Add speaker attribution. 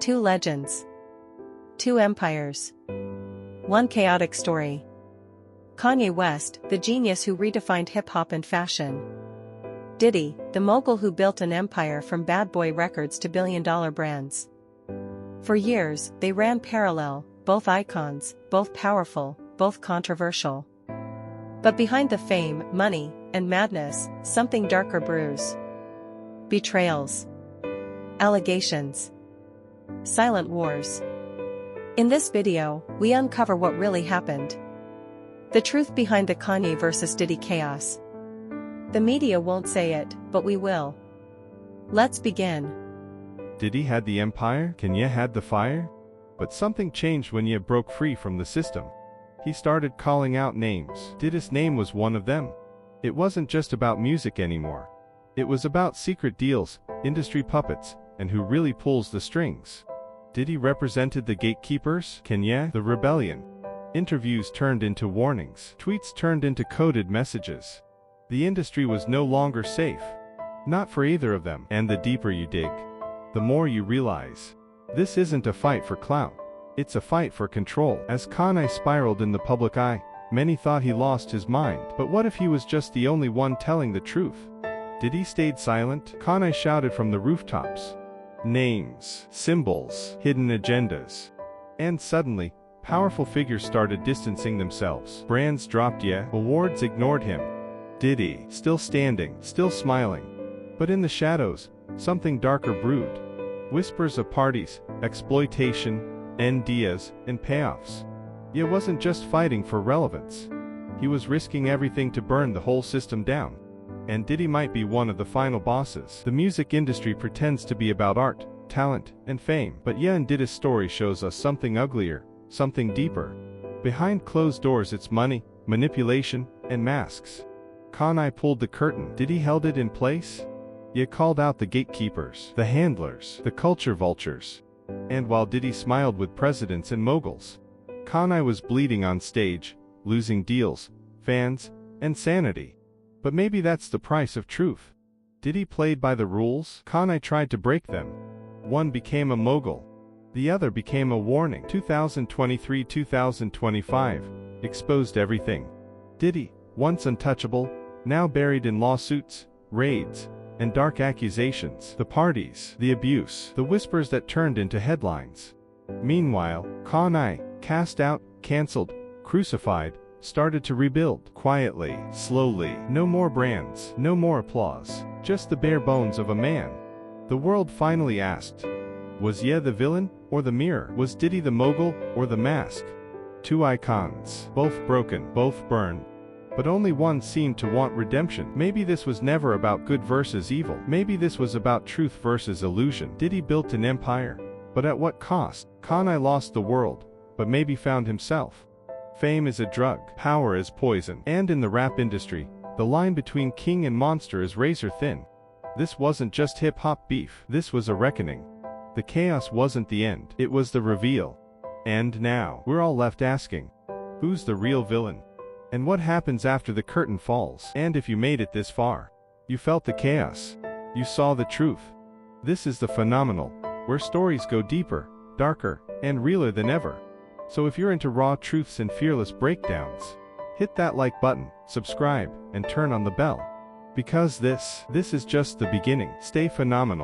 Speaker 1: Two legends. Two empires. One chaotic story. Kanye West, the genius who redefined hip-hop and fashion. Diddy, the mogul who built an empire from bad boy records to billion-dollar brands. For years, they ran parallel, both icons, both powerful, both controversial. But behind the fame, money, and madness, something darker brews. Betrayals. Allegations. Silent wars. In this video, we uncover what really happened. The truth behind the Kanye vs. Diddy chaos. The media won't say it, but we will. Let's begin.
Speaker 2: Diddy had the empire, Kanye had the fire. But something changed when Ye broke free from the system. He started calling out names. Diddy's name was one of them. It wasn't just about music anymore. It was about secret deals, industry puppets, and who really pulls the strings. Diddy represented the gatekeepers, Kanye the rebellion. Interviews turned into warnings. Tweets turned into coded messages. The industry was no longer safe. Not for either of them. And the deeper you dig, the more you realize. This isn't a fight for clout. It's a fight for control. As Kanye spiraled in the public eye, many thought he lost his mind. But what if he was just the only one telling the truth? Diddy stayed silent. Kanye shouted from the rooftops. Names, symbols, hidden agendas. And suddenly, powerful figures started distancing themselves. Brands dropped Ye, awards ignored him. Diddy, still standing, still smiling. But in the shadows, something darker brewed. Whispers of parties, exploitation, NDAs, and payoffs. Ye wasn't just fighting for relevance. He was risking everything to burn the whole system down. And Diddy might be one of the final bosses. The music industry pretends to be about art, talent, and fame. But Ye and Diddy's story shows us something uglier, something deeper. Behind closed doors it's money, manipulation, and masks. Kanye pulled the curtain. Diddy held it in place. Ye called out the gatekeepers, the handlers, the culture vultures. And while Diddy smiled with presidents and moguls, Kanye was bleeding on stage, losing deals, fans, and sanity. But maybe that's the price of truth. Diddy played by the rules. Kanye tried to break them. One became a mogul. The other became a warning. 2023-2025 exposed everything. Diddy, once untouchable, now buried in lawsuits, raids, and dark accusations. The parties, the abuse, the whispers that turned into headlines. Meanwhile, Kanye, cast out, cancelled, crucified, started to rebuild. Quietly, slowly. No more brands, no more applause. Just the bare bones of a man. The world finally asked, was Ye the villain, or the mirror? Was Diddy the mogul, or the mask? Two icons, both broken, both burned. But only one seemed to want redemption. Maybe this was never about good versus evil. Maybe this was about truth versus illusion. Diddy built an empire. But at what cost? Kanye lost the world, but maybe found himself. Fame is a drug. Power is poison. And in the rap industry, the line between king and monster is razor thin. This wasn't just hip-hop beef. This was a reckoning. The chaos wasn't the end. It was the reveal. And now, we're all left asking, who's the real villain? And what happens after the curtain falls? And if you made it this far, you felt the chaos. You saw the truth. This is the phenomenal, where stories go deeper, darker, and realer than ever. So if you're into raw truths and fearless breakdowns, hit that like button, subscribe, and turn on the bell. Because this is just the beginning. Stay phenomenal.